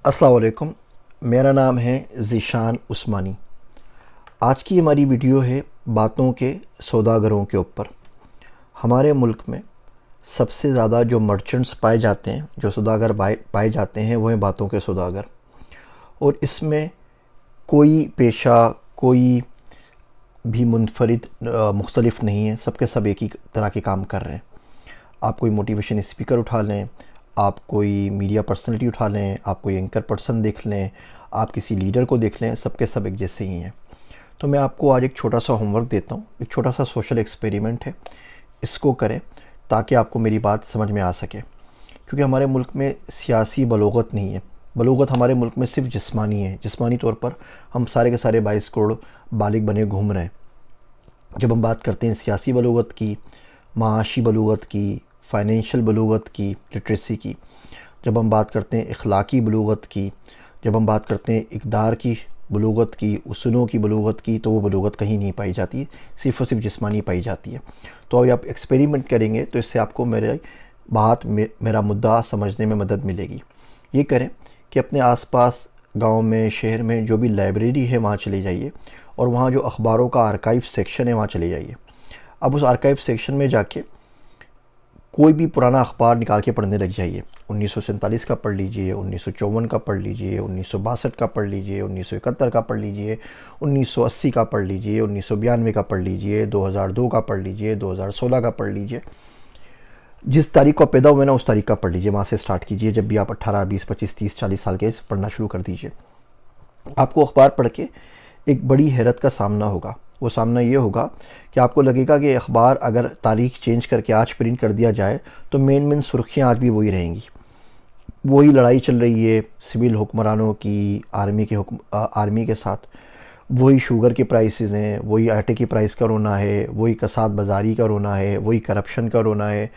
अस्सलाम वालेकुम। मेरा नाम है ज़ीशान उस्मानी। आज की हमारी वीडियो है बातों के सौदागरों के ऊपर। हमारे मुल्क में सबसे ज़्यादा जो मर्चेंट्स पाए जाते हैं, जो सौदागर पाए जाते हैं, वो हैं बातों के सौदागर। और इसमें कोई पेशा, कोई भी मुनफरिद मुख्तलिफ नहीं है। सबके सब एक ही तरह के काम कर रहे हैं। आप कोई मोटिवेशन स्पीकर उठा लें, आप कोई मीडिया पर्सनैलिटी उठा लें, आप कोई एंकर पर्सन देख लें, आप किसी लीडर को देख लें, सबके सब एक जैसे ही हैं। तो मैं आपको आज एक छोटा सा होमवर्क देता हूँ, एक छोटा सा सोशल एक्सपेरिमेंट है। इसको करें ताकि आपको मेरी बात समझ में आ सके। क्योंकि हमारे मुल्क में सियासी बलोगत नहीं है। बलोगत हमारे मुल्क में सिर्फ जिस्मानी है। जिस्मानी तौर पर हम सारे के सारे 22 करोड़ बालिग बने घूम रहे हैं। जब हम बात करते हैं सियासी बलोगत की, माशी बलोगत की, फ़ाइनेंशियल बलोगत की, लिटरेसी की, जब हम बात करते हैं अखलाकी बलोगत की, जब हम बात करते हैं इक़दार की बलोगत की, उसूलों की बलोगत की, तो वो बलोगत कहीं नहीं पाई जाती, सिर्फ़ और सिर्फ जिस्मानी पाई जाती है। तो अभी आप एक्सपेरिमेंट करेंगे तो इससे आपको मेरा मुद्दा समझने में मदद मिलेगी। ये करें कि अपने आसपास गांव में, शहर में जो भी लाइब्रेरी है वहाँ चले जाइए और वहाँ जो अखबारों का आर्काइव सेक्शन है वहाँ चले जाइए। अब उस आर्काइव सेक्शन में जाके कोई भी पुराना अखबार निकाल के पढ़ने लग जाइए। 1947 का पढ़ लीजिए, 1954 का पढ़ लीजिए, 1962 का पढ़ लीजिए, 1971 का पढ़ लीजिए, 1980 का पढ़ लीजिए, 1992 का पढ़ लीजिए, 2002 का पढ़ लीजिए, 2016 का पढ़ लीजिए। जिस तारीख को पैदा हुए ना उस तारीख का पढ़ लीजिए। वहाँ से स्टार्ट कीजिए। जब भी आप 18, 20, 25, 30, 40 साल के पढ़ना शुरू कर दीजिए। आपको अखबार पढ़ के एक बड़ी हैरत का सामना होगा। वो सामना ये होगा कि आपको लगेगा कि अखबार अगर तारीख चेंज करके आज प्रिंट कर दिया जाए तो मेन सुर्खियाँ आज भी वही रहेंगी। वही लड़ाई चल रही है सिविल हुक्मरानों की आर्मी के साथ। वही शुगर के प्राइसेस हैं, वही आटे की प्राइस का रोना है, वही कसाद बाज़ारी का रोना है, वही करप्शन का रोना है,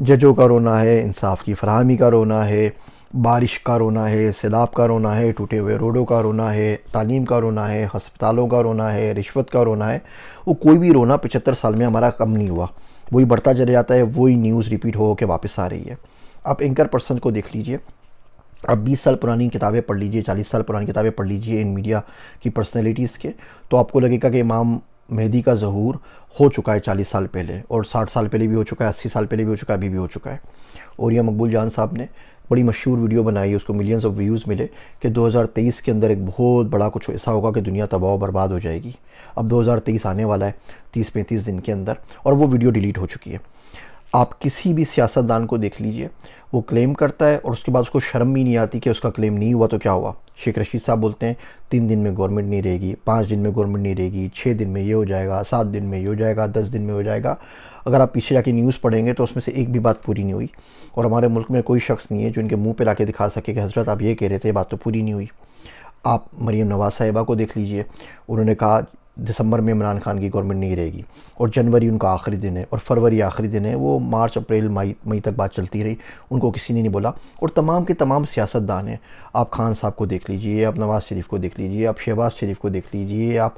जजों का रोना है, इंसाफ की फराहमी का रोना है, बारिश का रोना है, सैलाब का रोना है, टूटे हुए रोडों का रोना है, तालीम का रोना है, हस्पतालों का रोना है, रिश्वत का रोना है। वो कोई भी रोना 75 साल में हमारा कम नहीं हुआ। वही बढ़ता चले जाता है। वही न्यूज़ रिपीट हो के वापस आ रही है। आप एंकर पर्सन को देख लीजिए। अब 20 साल पुरानी किताबें पढ़ लीजिए, 40 साल पुरानी किताबें पढ़ लीजिए इन मीडिया की पर्सनैलिटीज़ के, तो आपको लगेगा कि इमाम मेहदी का ज़हूर हो चुका है 40 साल पहले, और 60 साल पहले भी हो चुका है, 80 साल पहले भी हो चुका है, अभी भी हो चुका है। और यह मकबूल जान साहब ने बड़ी मशहूर वीडियो बनाई, उसको मिलियंस ऑफ व्यूज़ मिले कि 2023 के अंदर एक बहुत बड़ा कुछ ऐसा होगा कि दुनिया तबाह बर्बाद हो जाएगी। अब 2023 आने वाला है 30-35 दिन के अंदर, और वो वीडियो डिलीट हो चुकी है। आप किसी भी सियासतदान को देख लीजिए, वो क्लेम करता है और उसके बाद उसको शर्म भी नहीं आती कि उसका क्लेम नहीं हुआ तो क्या हुआ। शेख रशीद साहब बोलते हैं 3 दिन में गवर्नमेंट नहीं रहेगी, 5 दिन में गवर्नमेंट नहीं रहेगी, 6 दिन में ये हो जाएगा, 7 दिन में ये हो जाएगा, 10 दिन में हो जाएगा। अगर आप पीछे जाके न्यूज़ पढ़ेंगे तो उसमें से एक भी बात पूरी नहीं हुई। और हमारे मुल्क में कोई शख्स नहीं है जो इनके मुंह पे लाके दिखा सके कि हज़रत आप ये कह रहे थे, बात तो पूरी नहीं हुई। आप मरीम नवाज़ साहिबा को देख लीजिए। उन्होंने कहा दिसंबर में इमरान खान की गवर्नमेंट नहीं रहेगी, और जनवरी उनका आखिरी दिन है, और फरवरी आखिरी दिन है। वो मार्च, अप्रैल, मई तक बात चलती रही, उनको किसी ने नहीं बोला। और तमाम के तमाम सियासतदान हैं। आप खान साहब को देख लीजिए, आप नवाज़ शरीफ को देख लीजिए, आप शहबाज शरीफ को देख लीजिए, आप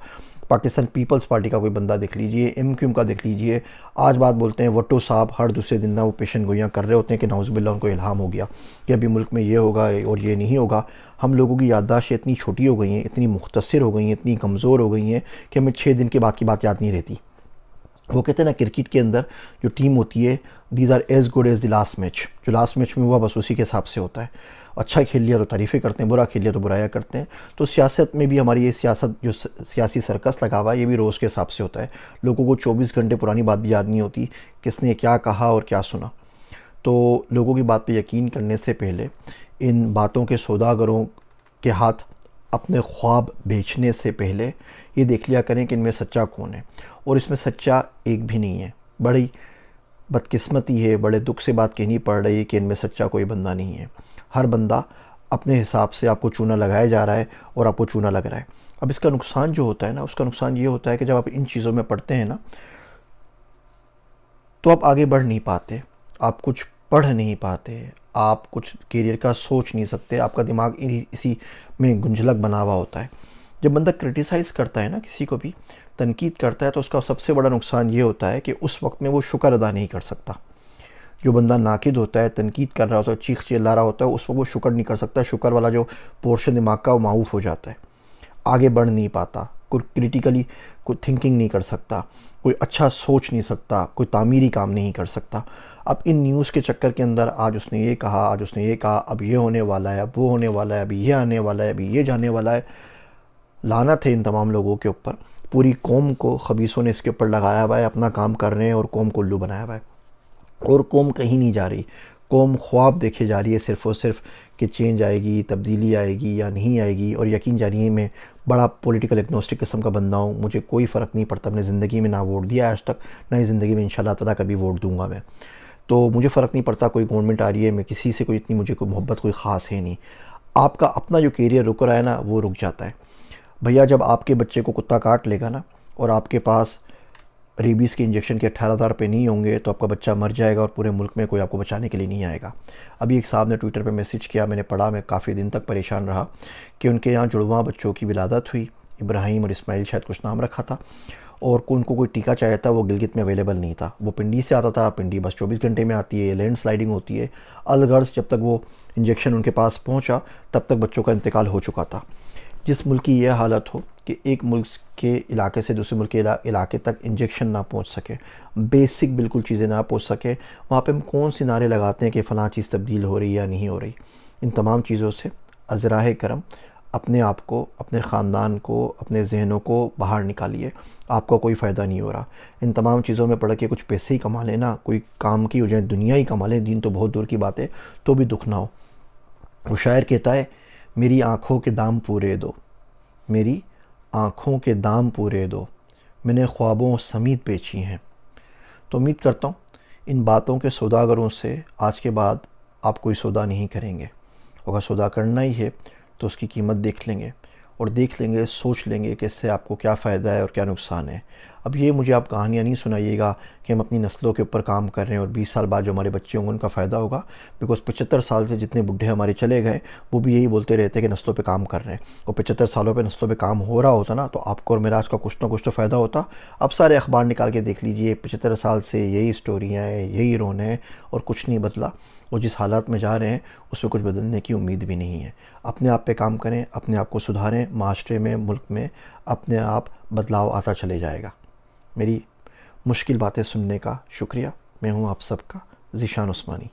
पाकिस्तान पीपल्स पार्टी का कोई बंदा देख लीजिए, MQM का देख लीजिए। आज बात बोलते हैं भुट्टो साहब हर दूसरे दिन ना वो पेशन गोइयाँ कर रहे होते हैं कि नाउज़ुबिल्लाह उनको इल्हाम हो गया कि अभी मुल्क में ये होगा और ये नहीं होगा। हम लोगों की याददाश्त इतनी छोटी हो गई हैं, इतनी मुख्तसर हो गई हैं, इतनी कमज़ोर हो गई हैं कि हमें 6 दिन के बाद की बात याद नहीं रहती। वो कहते हैं ना, क्रिकेट के अंदर जो टीम होती है, these are as good as the last match. जो लास्ट मैच में हुआ बस उसी के हिसाब से होता है। अच्छा खेल लिया तो तारीफ़ें करते हैं, बुरा खेल लिया तो बुराइयाँ करते हैं। तो सियासत में भी हमारी ये सियासत जो सियासी सर्कस लगा हुआ है, ये भी रोज़ के हिसाब से होता है। लोगों को 24 घंटे पुरानी बात भी याद नहीं होती, किसने क्या कहा और क्या सुना। तो लोगों की बात पे यकीन करने से पहले इन बातों के सौदागरों के हाथ अपने ख्वाब बेचने से पहले ये देख लिया करें कि इनमें सच्चा कौन है। और इसमें सच्चा एक भी नहीं है। बड़ी बदकिस्मती है, बड़े दुख से बात कहनी पड़ रही है कि इनमें सच्चा कोई बंदा नहीं है। हर बंदा अपने हिसाब से आपको चूना लगाया जा रहा है और आपको चूना लग रहा है। अब इसका नुकसान जो होता है ना, उसका नुकसान ये होता है कि जब आप इन चीज़ों में पढ़ते हैं ना, तो आप आगे बढ़ नहीं पाते, आप कुछ पढ़ नहीं पाते, आप कुछ करियर का सोच नहीं सकते। आपका दिमाग इसी में गुंझलक बना हुआ होता है। जब बंदा क्रिटिसाइज़ करता है ना, किसी को भी तनकीद करता है, तो उसका सबसे बड़ा नुकसान ये होता है कि उस वक्त में वो शुक्र अदा नहीं कर सकता। जो बंदा नाकिद होता है, तनकीद कर रहा होता है, चीख चिल्ला रहा होता है, उस पर वो शुक्र नहीं कर सकता। शुक्र वाला जो पोर्शन दिमाग का वो माऊफ हो जाता है, आगे बढ़ नहीं पाता, कोई क्रिटिकली कोई थिंकिंग नहीं कर सकता, कोई अच्छा सोच नहीं सकता, कोई तामीरी काम नहीं कर सकता। अब इन न्यूज़ के चक्कर के अंदर आज उसने ये कहा, आज उसने ये कहा, अब ये होने वाला है, अब वो होने वाला है, अभी ये आने वाला है, अभी ये जाने वाला है। लानत है इन तमाम लोगों के ऊपर। पूरी कौम को खबीसों ने इसके ऊपर लगाया हुआ है, अपना काम कर रहे हैं और कौम को उल्लू बनाया हुआ है। और कौम कहीं नहीं जा रही, कौम ख्वाब देखे जा रही है सिर्फ़ और सिर्फ कि चेंज आएगी, तब्दीली आएगी या नहीं आएगी। और यकीन जानिए मैं बड़ा पॉलिटिकल एग्नोस्टिक किस्म का बंदा हूँ, मुझे कोई फ़र्क नहीं पड़ता। अपनी ज़िंदगी में ना वोट दिया आज तक, ना ही ज़िंदगी में इंशाल्लाह ताला कभी वोट दूंगा मैं। तो मुझे फ़र्क नहीं पड़ता कोई गवर्नमेंट आ रही है, मैं किसी से कोई इतनी मुझे कोई मोहब्बत कोई ख़ास है नहीं। आपका अपना जो कैरियर रुक रहा है ना, वो रुक जाता है भैया। जब आपके बच्चे को कुत्ता काट लेगा ना और आपके पास रेबीज़ के इंजेक्शन के 18,000 रुपये नहीं होंगे तो आपका बच्चा मर जाएगा और पूरे मुल्क में कोई आपको बचाने के लिए नहीं आएगा। अभी एक साहब ने ट्विटर पे मैसेज किया, मैंने पढ़ा, मैं काफ़ी दिन तक परेशान रहा कि उनके यहाँ जुड़वा बच्चों की विलादत हुई, इब्राहिम और इस्माइल शायद कुछ नाम रखा था, और उनको कोई टीका चाहिए था, वो गिलगित में अवेलेबल नहीं था। वो पिंडी से आता था, पिंडी बस 24 घंटे में आती है, लैंड स्लाइडिंग होती है। अलगर्ज जब तक वो इंजेक्शन उनके पास पहुँचा तब तक बच्चों का इंतकाल हो चुका था। जिस मुल्क की यह हालत हो कि एक मुल्क के इलाके से दूसरे मुल्क के इलाके तक इंजेक्शन ना पहुंच सके, बेसिक बिल्कुल चीज़ें ना पहुंच सके, वहाँ पे हम कौन सी नारे लगाते हैं कि फ़लाँ चीज़ तब्दील हो रही है या नहीं हो रही। इन तमाम चीज़ों से अज़राए करम अपने आप को, अपने ख़ानदान को, अपने जहनों को बाहर निकालिए, आपका कोई फ़ायदा नहीं हो रहा। इन तमाम चीज़ों में पड़ के कुछ पैसे ही कमा लेना, कोई काम की हो जाए, दुनिया ही कमा लें, दीन तो बहुत दूर की बात है, तो भी दुख ना हो। वो शायर कहता है, मेरी आँखों के दाम पूरे दो, मेरी आँखों के दाम पूरे दो, मैंने ख्वाबों समीत बेची हैं। तो उम्मीद करता हूँ इन बातों के सौदागरों से आज के बाद आप कोई सौदा नहीं करेंगे। अगर सौदा करना ही है तो उसकी कीमत देख लेंगे, और देख लेंगे, सोच लेंगे कि इससे आपको क्या फ़ायदा है और क्या नुकसान है। अब ये मुझे आप कहानियाँ नहीं सुनाइएगा कि हम अपनी नस्लों के ऊपर काम कर रहे हैं और 20 साल बाद जो हमारे बच्चे होंगे उनका फ़ायदा होगा। बिकॉज़ 75 साल से जितने बुढ़े हमारे चले गए वो भी यही बोलते रहते हैं कि नस्लों पे काम कर रहे हैं। और 75 सालों पे नस्लों पे काम हो रहा होता ना तो आपको और मेरा आज का कुछ ना कुछ तो फ़ायदा होता। अब सारे अखबार निकाल के देख लीजिए, 75 साल से यही स्टोरियाँ हैं, यही रोने हैं और कुछ नहीं बदला। वो जिस हालात में जा रहे हैं उसमें कुछ बदलने की उम्मीद भी नहीं है। अपने आप पे काम करें, अपने आप को सुधारें, माशरे में, मुल्क में अपने आप बदलाव आता चले जाएगा। मेरी मुश्किल बातें सुनने का शुक्रिया। मैं हूँ आप सबका ज़ीशान उस्मानी।